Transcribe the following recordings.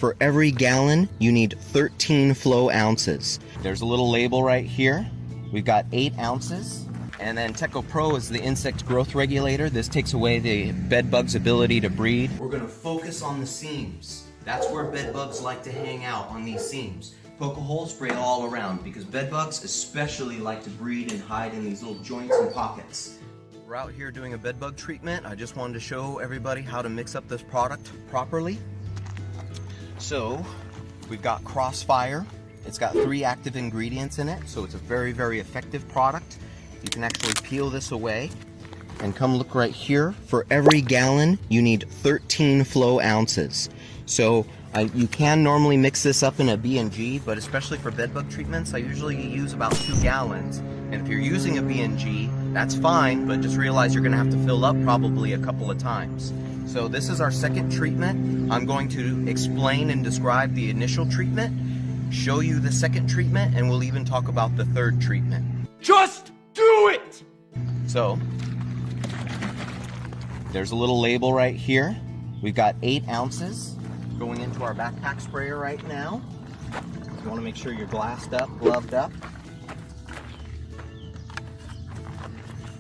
For every gallon, you need 13 flow ounces. There's a little label right here. We've got 8 ounces. And then Teco Pro is the insect growth regulator. This takes away the bed bug's ability to breed. We're gonna focus on the seams. That's where bed bugs like to hang out, on these seams. Poke a hole, spray all around, because bed bugs especially like to breed and hide in these little joints and pockets. We're out here doing a bed bug treatment. I just wanted to show everybody how to mix up this product properly. So, we've got Crossfire. It's got 3 active ingredients in it, so it's a very, very effective product. You can actually peel this away and come look right here. For every gallon, you need 13 flow ounces. So you can normally mix this up in a B&G, but especially for bed bug treatments, I usually use about 2 gallons. And if you're using a B&G, that's fine, but just realize you're gonna have to fill up probably a couple of times. So this is our second treatment. I'm going to explain and describe the initial treatment, show you the second treatment, and we'll even talk about the third treatment. Just do it! So, there's a little label right here. We've got 8 ounces going into our backpack sprayer right now. You want to make sure you're glassed up, gloved up.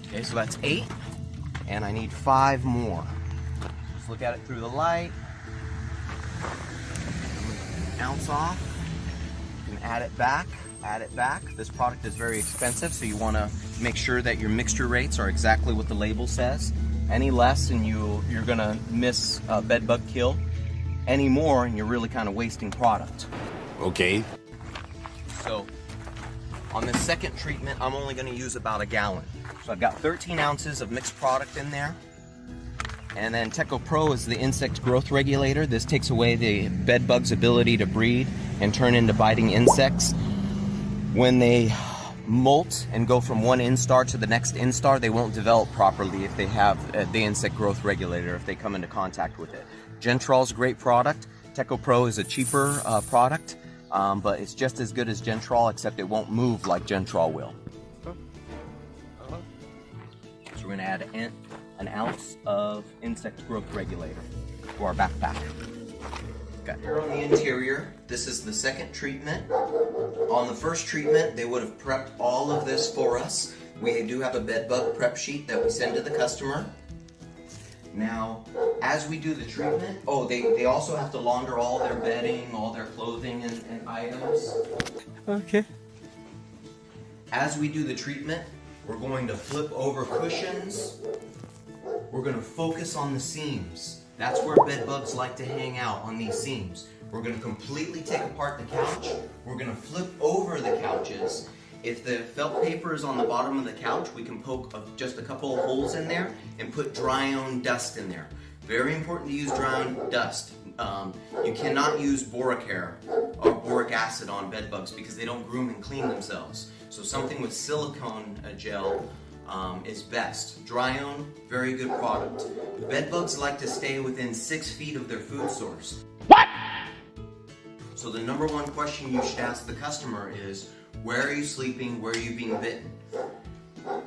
Okay, so that's 8, and I need 5 more. Just look at it through the light. An ounce off. You can add it back. This product is very expensive, so you want to make sure that your mixture rates are exactly what the label says. Any less and you're gonna miss a bed bug kill. Any more and you're really kind of wasting product. Okay. So on the second treatment, I'm only going to use about a gallon. So I've got 13 ounces of mixed product in there. And then Teco Pro is the insect growth regulator. This takes away the bed bug's ability to breed and turn into biting insects. When they molt and go from one instar to the next instar, they won't develop properly if they have the insect growth regulator, if they come into contact with it. Gentrol's a great product. Teco Pro is a cheaper product, but it's just as good as Gentrol, except it won't move like Gentrol will. So we're going to add an ounce of insect growth regulator to our backpack. Got here on the interior, this is the second treatment. On the first treatment, they would have prepped all of this for us. We do have a bed bug prep sheet that we send to the customer. Now, as we do the treatment, they also have to launder all their bedding, all their clothing and items. Okay. As we do the treatment, we're going to flip over cushions. We're going to focus on the seams. That's where bed bugs like to hang out, on these seams. We're going to completely take apart the couch. We're going to flip over the couches. If the felt paper is on the bottom of the couch, we can poke just a couple of holes in there and put dry own dust in there. Very important to use dry own dust. You cannot use Boracare or boric acid on bed bugs because they don't groom and clean themselves. So something with silicone gel is best. Dry own, very good product. Bed bugs like to stay within 6 feet of their food source. What? So the number one question you should ask the customer is, where are you sleeping? Where are you being bitten?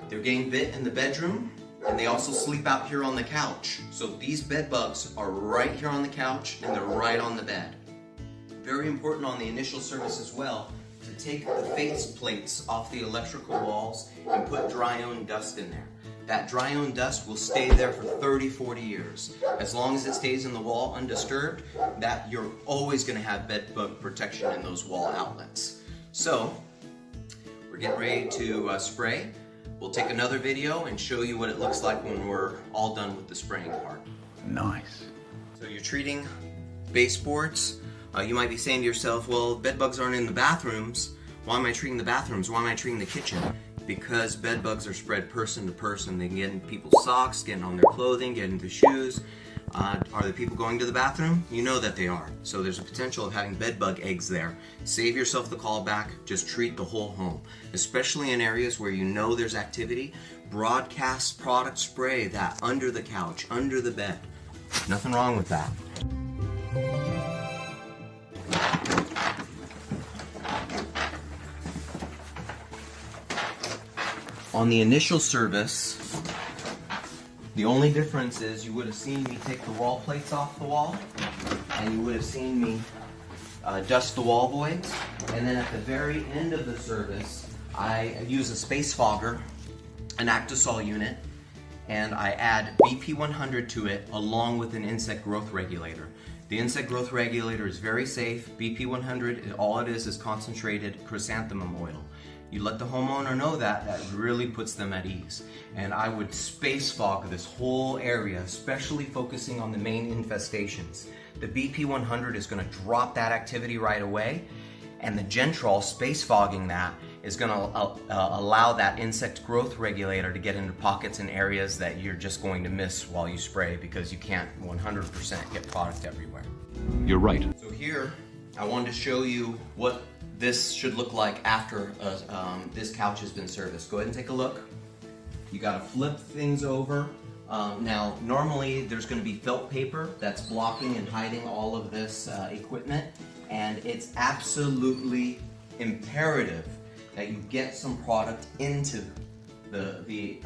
They're getting bit in the bedroom, and they also sleep out here on the couch. So these bed bugs are right here on the couch, and they're right on the bed. Very important on the initial service as well, to take the face plates off the electrical walls and put dry own dust in there. That dry own dust will stay there for 30, 40 years. As long as it stays in the wall undisturbed, that you're always going to have bed bug protection in those wall outlets. So, we're getting ready to spray. We'll take another video and show you what it looks like when we're all done with the spraying part. Nice. So you're treating baseboards. You might be saying to yourself, well, bed bugs aren't in the bathrooms. Why am I treating the bathrooms? Why am I treating the kitchen? Because bed bugs are spread person to person. They can get in people's socks, get on their clothing, get into shoes. Are the people going to the bathroom? You know that they are. So there's a potential of having bed bug eggs there. Save yourself the call back. Just treat the whole home. Especially in areas where you know there's activity. Broadcast product spray that under the couch, under the bed. Nothing wrong with that. On the initial service, the only difference is you would have seen me take the wall plates off the wall and you would have seen me dust the wall voids. And then at the very end of the service, I use a space fogger, an Actisol unit, and I add BP100 to it along with an insect growth regulator. The insect growth regulator is very safe. BP100, all it is concentrated chrysanthemum oil. You let the homeowner know that, that really puts them at ease. And I would space fog this whole area, especially focusing on the main infestations. The BP100 is going to drop that activity right away, and the Gentrol space fogging that is going to allow that insect growth regulator to get into pockets and areas that you're just going to miss while you spray, because you can't 100% get product everywhere. You're right. So here, I wanted to show you what this should look like after this couch has been serviced. Go ahead and take a look. You got to flip things over. Now, normally there's going to be felt paper that's blocking and hiding all of this equipment, and it's absolutely imperative that you get some product into the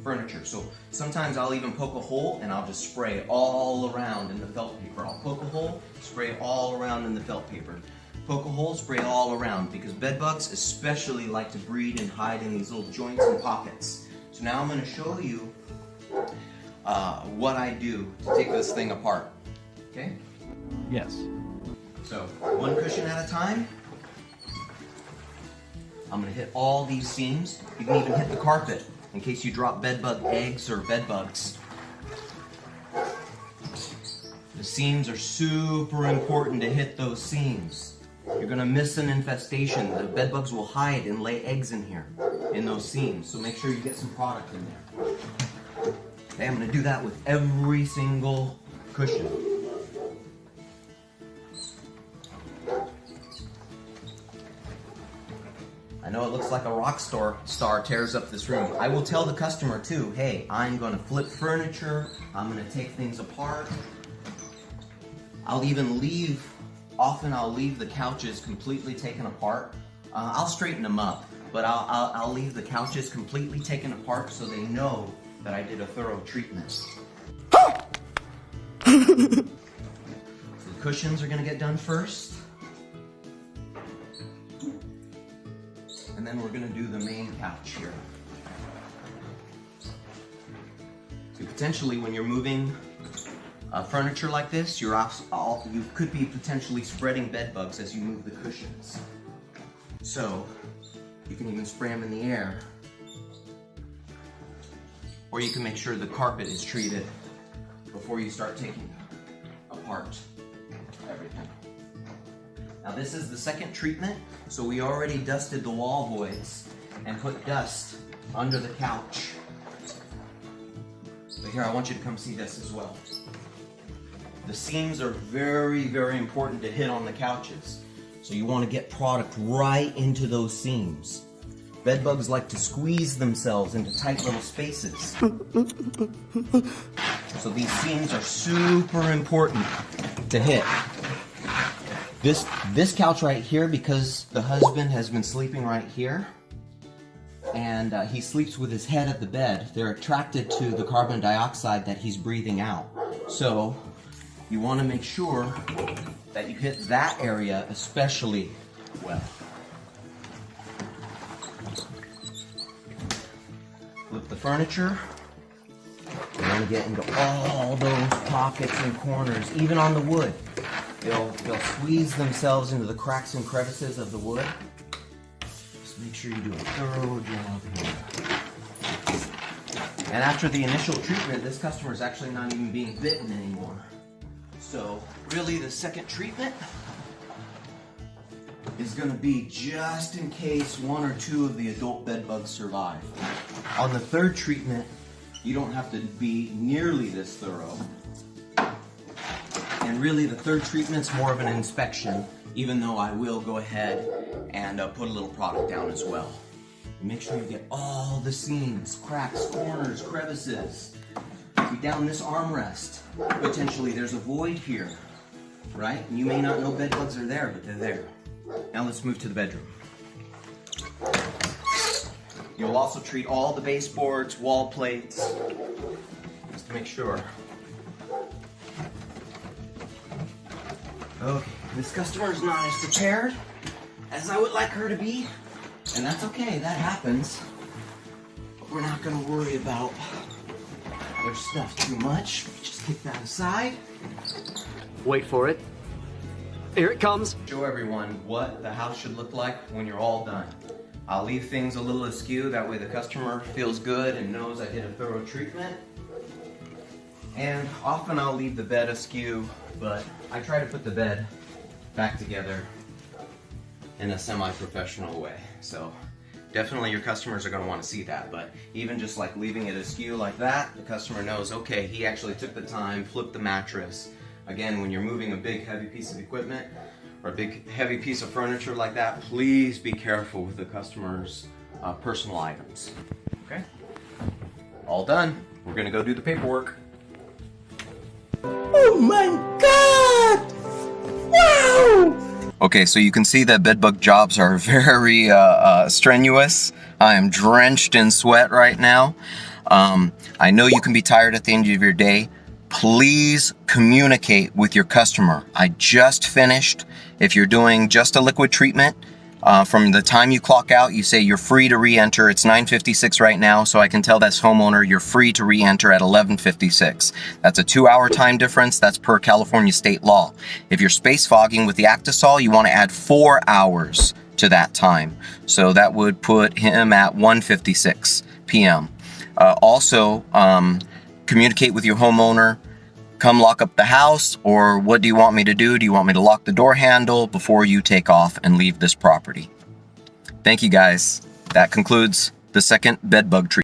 furniture. So sometimes I'll even poke a hole and I'll just spray all around in the felt paper. I'll poke a hole, spray all around in the felt paper. Poke a hole, spray all around, because bed bugs especially like to breed and hide in these little joints and pockets. So now I'm going to show you what I do to take this thing apart. Okay? Yes. So, one cushion at a time. I'm going to hit all these seams. You can even hit the carpet in case you drop bed bug eggs or bed bugs. The seams are super important to hit those seams. You're going to miss an infestation. The bed bugs will hide and lay eggs in here, in those seams. So make sure you get some product in there. Okay, I'm going to do that with every single cushion. I know it looks like a rock star tears up this room. I will tell the customer too, hey, I'm going to flip furniture, I'm going to take things apart. I'll even leave, often I'll leave the couches completely taken apart. I'll straighten them up, but I'll leave the couches completely taken apart so they know that I did a thorough treatment. So the cushions are going to get done first. And then we're going to do the main couch here. So potentially when you're moving furniture like this, you could be potentially spreading bed bugs as you move the cushions. So you can even spray them in the air. Or you can make sure the carpet is treated before you start taking apart everything. Now this is the second treatment, so we already dusted the wall voids and put dust under the couch. But here, I want you to come see this as well. The seams are very, very important to hit on the couches. So you want to get product right into those seams. Bed bugs like to squeeze themselves into tight little spaces. So these seams are super important to hit. This couch right here, because the husband has been sleeping right here, and he sleeps with his head at the bed, they're attracted to the carbon dioxide that he's breathing out. So you want to make sure that you hit that area especially well. Flip the furniture. You want to get into all those pockets and corners, even on the wood. They'll squeeze themselves into the cracks and crevices of the wood. Just make sure you do a thorough job here. And after the initial treatment, this customer is actually not even being bitten anymore. So really the second treatment is going to be just in case one or two of the adult bed bugs survive. On the third treatment, you don't have to be nearly this thorough. And really the third treatment's more of an inspection, even though I will go ahead and put a little product down as well. Make sure you get all the seams, cracks, corners, crevices. See, down this armrest, potentially there's a void here, right? And you may not know bed bugs are there, but they're there. Now let's move to the bedroom. You'll also treat all the baseboards, wall plates, just to make sure. Okay, this customer is not as prepared as I would like her to be, and that's okay, that happens. But we're not gonna worry about their stuff too much. Just kick that aside. Wait for it. Here it comes. Show everyone what the house should look like when you're all done. I'll leave things a little askew, that way the customer feels good and knows I did a thorough treatment. And often I'll leave the bed askew, but I try to put the bed back together in a semi-professional way. So definitely your customers are going to want to see that, but even just like leaving it askew like that, the customer knows, okay, he actually took the time, flipped the mattress. Again, when you're moving a big heavy piece of equipment or a big heavy piece of furniture like that, please be careful with the customer's personal items. Okay? All done. We're going to go do the paperwork. Oh my God! Wow! Okay, so you can see that bedbug jobs are very strenuous. I am drenched in sweat right now. I know you can be tired at the end of your day. Please communicate with your customer. I just finished. If you're doing just a liquid treatment, from the time you clock out, you say you're free to re-enter. It's 9:56 right now, so I can tell this homeowner you're free to re-enter at 11:56. That's a 2-hour time difference. That's per California state law. If you're space fogging with the Actisol, you want to add 4 hours to that time. So that would put him at 1:56 p.m. Also, communicate with your homeowner. Come lock up the house, or what do you want me to do? Do you want me to lock the door handle before you take off and leave this property? Thank you guys. That concludes the second bedbug treatment.